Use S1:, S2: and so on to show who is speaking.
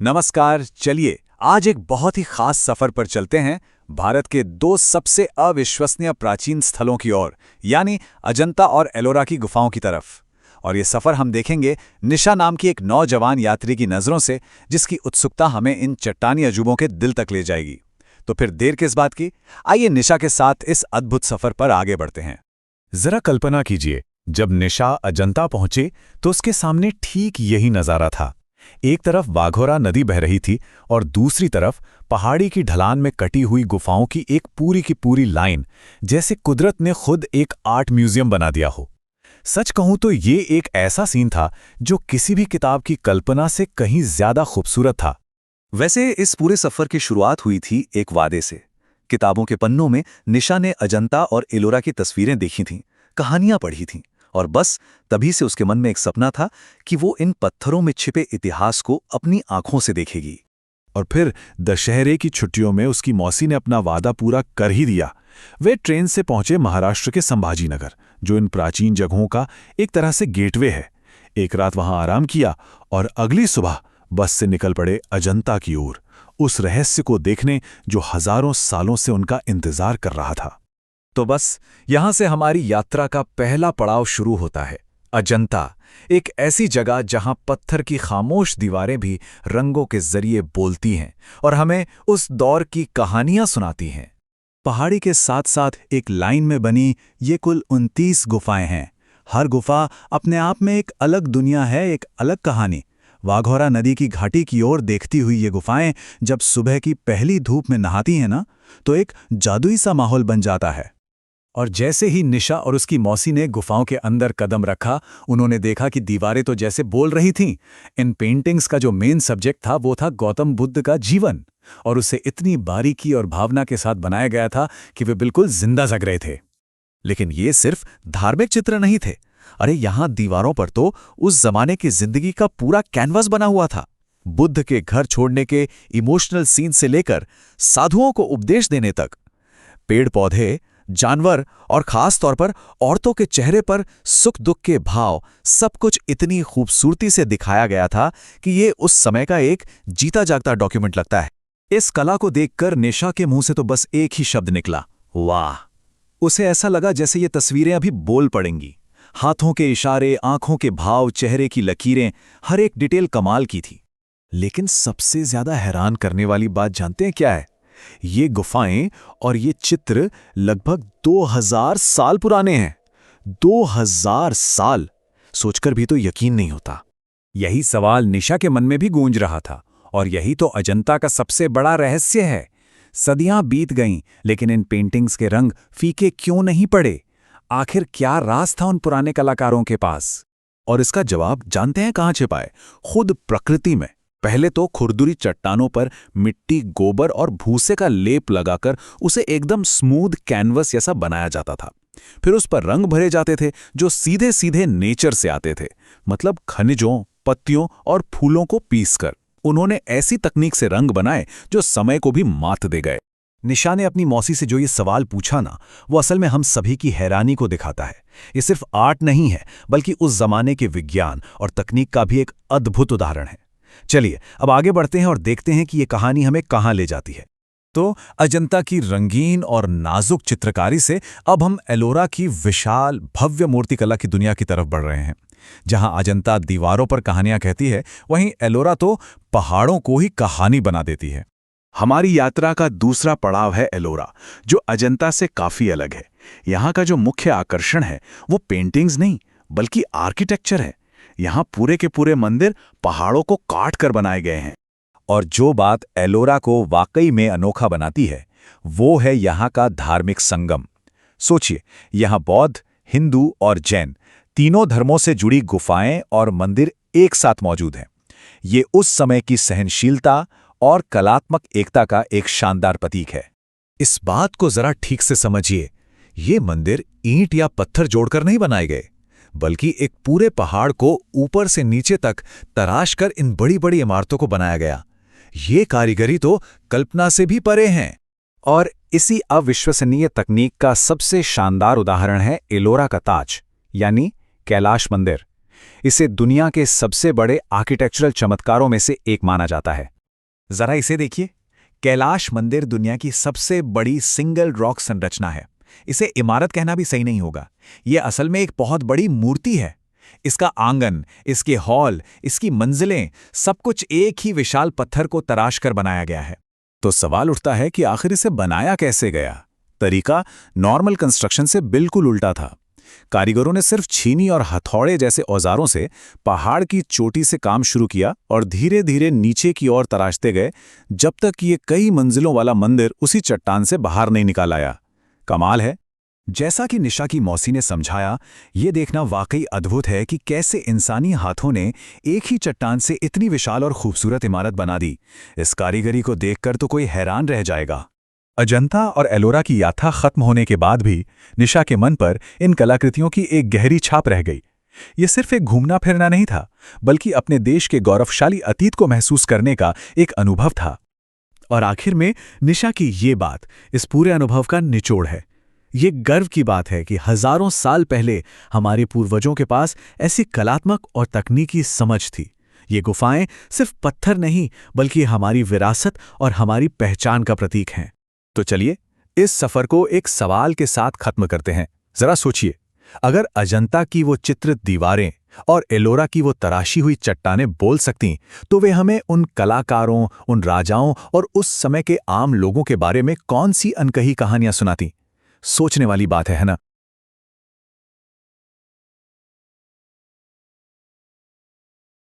S1: नमस्कार। चलिए आज एक बहुत ही खास सफर पर चलते हैं भारत के दो सबसे अविश्वसनीय प्राचीन स्थलों की ओर, यानी अजंता और एलोरा की गुफाओं की तरफ। और ये सफर हम देखेंगे निशा नाम की एक नौजवान यात्री की नज़रों से, जिसकी उत्सुकता हमें इन चट्टानी अजूबों के दिल तक ले जाएगी। तो फिर देर किस बात की, आइए निशा के साथ इस अद्भुत सफर पर आगे बढ़ते हैं।
S2: जरा कल्पना कीजिए, जब निशा अजंता पहुंचे तो उसके सामने ठीक यही नजारा था। एक तरफ वाघोरा नदी बह रही थी और दूसरी तरफ पहाड़ी की ढलान में कटी हुई गुफाओं की एक पूरी की पूरी लाइन, जैसे कुदरत ने खुद एक आर्ट म्यूजियम बना दिया हो। सच कहूं तो ये एक ऐसा सीन था जो किसी भी किताब की कल्पना से कहीं ज्यादा खूबसूरत था।
S3: वैसे इस पूरे सफर की शुरुआत हुई थी एक वादे से। किताबों के पन्नों में निशा ने अजंता और एलोरा की तस्वीरें देखी थीं, कहानियां पढ़ी थीं, और बस तभी से उसके मन में एक सपना था कि वो इन पत्थरों में छिपे इतिहास को अपनी आंखों से देखेगी।
S2: और फिर दशहरे की छुट्टियों में उसकी मौसी ने अपना वादा पूरा कर ही दिया। वे ट्रेन से पहुंचे महाराष्ट्र के संभाजीनगर, जो इन प्राचीन जगहों का एक तरह से गेटवे है। एक रात वहां आराम किया और अगली सुबह बस से निकल पड़े अजंता की ओर, उस रहस्य को देखने जो हजारों सालों से उनका इंतजार कर रहा था।
S1: तो बस यहां से हमारी यात्रा का पहला पड़ाव शुरू होता है। अजंता, एक ऐसी जगह जहां पत्थर की खामोश दीवारें भी रंगों के जरिए बोलती हैं और हमें उस दौर की कहानियां सुनाती हैं। पहाड़ी के साथ साथ एक लाइन में बनी ये कुल 29 गुफाएं हैं। हर गुफा अपने आप में एक अलग दुनिया है, एक अलग कहानी। वाघोरा नदी की घाटी की ओर देखती हुई ये गुफाएं जब सुबह की पहली धूप में नहाती हैं ना, तो एक जादुई सा माहौल बन जाता है। और जैसे ही निशा और उसकी मौसी ने गुफाओं के अंदर कदम रखा, उन्होंने देखा कि दीवारें तो जैसे बोल रही थीं। इन पेंटिंग्स का जो मेन सब्जेक्ट था वो था गौतम बुद्ध का जीवन, और उसे इतनी बारीकी और भावना के साथ बनाया गया था कि वे बिल्कुल जिंदा जग रहे थे।
S3: लेकिन ये सिर्फ धार्मिक चित्र नहीं थे। अरे यहाँ दीवारों पर तो उस जमाने की जिंदगी का पूरा कैनवास बना हुआ था। बुद्ध के घर छोड़ने के इमोशनल सीन से लेकर साधुओं को उपदेश देने तक, पेड़ पौधे, जानवर और खास तौर पर औरतों के चेहरे पर सुख दुख के भाव, सब कुछ इतनी खूबसूरती से दिखाया गया था कि ये उस समय का एक जीता जागता डॉक्यूमेंट लगता है।
S1: इस कला को देखकर निशा के मुंह से तो बस एक ही शब्द निकला, वाह। उसे ऐसा लगा जैसे ये तस्वीरें अभी बोल पड़ेंगी। हाथों के इशारे, आंखों के भाव, चेहरे की लकीरें, हर एक डिटेल कमाल की थी।
S2: लेकिन सबसे ज्यादा हैरान करने वाली बात जानते हैं क्या है? ये गुफाएं और ये चित्र लगभग 2000 साल पुराने हैं। 2000 साल! सोचकर भी तो यकीन नहीं होता।
S1: यही सवाल निशा के मन में भी गूंज रहा था, और यही तो अजंता का सबसे बड़ा रहस्य है। सदियां बीत गईं, लेकिन इन पेंटिंग्स के रंग फीके क्यों नहीं पड़े? आखिर क्या राज था उन पुराने कलाकारों के पास?
S3: और इसका जवाब जानते हैं कहाँ छिपा है? खुद प्रकृति में। पहले तो खुरदुरी चट्टानों पर मिट्टी, गोबर और भूसे का लेप लगाकर उसे एकदम स्मूथ कैनवस जैसा बनाया जाता था। फिर उस पर रंग भरे जाते थे जो सीधे सीधे नेचर से आते थे, मतलब खनिजों, पत्तियों और फूलों को पीसकर। उन्होंने ऐसी तकनीक से रंग बनाए जो समय को भी मात दे गए।
S1: निशा ने अपनी मौसी से जो ये सवाल पूछा ना, वो असल में हम सभी की हैरानी को दिखाता है। ये सिर्फ आर्ट नहीं है, बल्कि उस जमाने के विज्ञान और तकनीक का भी एक अद्भुत उदाहरण है। चलिए अब आगे बढ़ते हैं और देखते हैं कि ये कहानी हमें कहाँ ले जाती है। तो अजंता की रंगीन और नाजुक चित्रकारी से अब हम एलोरा की विशाल भव्य मूर्तिकला की दुनिया की तरफ बढ़ रहे हैं। जहां अजंता दीवारों पर कहानियां कहती है, वहीं एलोरा तो पहाड़ों को ही कहानी बना देती है।
S2: हमारी यात्रा का दूसरा पड़ाव है एलोरा, जो अजंता से काफी अलग है। यहाँ का जो मुख्य आकर्षण है वो पेंटिंग्स नहीं, बल्कि आर्किटेक्चर है। यहाँ पूरे के पूरे मंदिर पहाड़ों को काट कर बनाए गए हैं।
S1: और जो बात एलोरा को वाकई में अनोखा बनाती है, वो है यहाँ का धार्मिक संगम। सोचिए, यहाँ बौद्ध, हिंदू और जैन तीनों धर्मों से जुड़ी गुफाएं और मंदिर एक साथ मौजूद हैं। ये उस समय की सहनशीलता और कलात्मक एकता का एक शानदार प्रतीक है।
S3: इस बात को जरा ठीक से समझिए, ये मंदिर ईंट या पत्थर जोड़कर नहीं बनाए गए, बल्कि एक पूरे पहाड़ को ऊपर से नीचे तक तराश कर इन बड़ी बड़ी इमारतों को बनाया गया। ये कारीगरी तो कल्पना से भी परे हैं।
S1: और इसी अविश्वसनीय तकनीक का सबसे शानदार उदाहरण है एलोरा का ताज, यानी कैलाश मंदिर। इसे दुनिया के सबसे बड़े आर्किटेक्चरल चमत्कारों में से एक माना जाता है। जरा इसे देखिए। कैलाश मंदिर दुनिया की सबसे बड़ी सिंगल रॉक संरचना है। इसे इमारत कहना भी सही नहीं होगा, यह असल में एक बहुत बड़ी मूर्ति है। इसका आंगन, इसके हॉल, इसकी मंजिलें, सब कुछ एक ही विशाल पत्थर को तराश कर बनाया गया है।
S2: तो सवाल उठता है कि आखिर इसे बनाया कैसे गया। तरीका नॉर्मल कंस्ट्रक्शन से बिल्कुल उल्टा था। कारीगरों ने सिर्फ छीनी और हथौड़े जैसे औजारों से पहाड़ की चोटी से काम शुरू किया और धीरे धीरे नीचे की ओर तराशते गए, जब तक कि ये कई मंजिलों वाला मंदिर उसी चट्टान से बाहर नहीं निकाल आया। कमाल है।
S1: जैसा कि निशा की मौसी ने समझाया, ये देखना वाकई अद्भुत है कि कैसे इंसानी हाथों ने एक ही चट्टान से इतनी विशाल और खूबसूरत इमारत बना दी। इस कारीगरी को देखकर तो कोई हैरान रह जाएगा।
S2: अजंता और एलोरा की यात्रा खत्म होने के बाद भी निशा के मन पर इन कलाकृतियों की एक गहरी छाप रह गई। ये सिर्फ एक घूमना फिरना नहीं था, बल्कि अपने देश के गौरवशाली अतीत को महसूस करने का एक अनुभव था।
S3: और आखिर में निशा की ये बात इस पूरे अनुभव का निचोड़ है। ये गर्व की बात है कि हजारों साल पहले हमारे पूर्वजों के पास ऐसी कलात्मक और तकनीकी समझ थी। ये गुफाएं सिर्फ पत्थर नहीं, बल्कि हमारी विरासत और हमारी पहचान का प्रतीक हैं।
S2: तो चलिए इस सफर को एक सवाल के साथ खत्म करते हैं। जरा सोचिए, अगर अजंता की वो चित्रित दीवारें और एलोरा की वो तराशी हुई चट्टानें बोल सकतीं, तो वे हमें उन कलाकारों, उन राजाओं और उस समय के आम लोगों के बारे में कौन सी अनकही कहानियां सुनातीं? सोचने वाली बात है ना?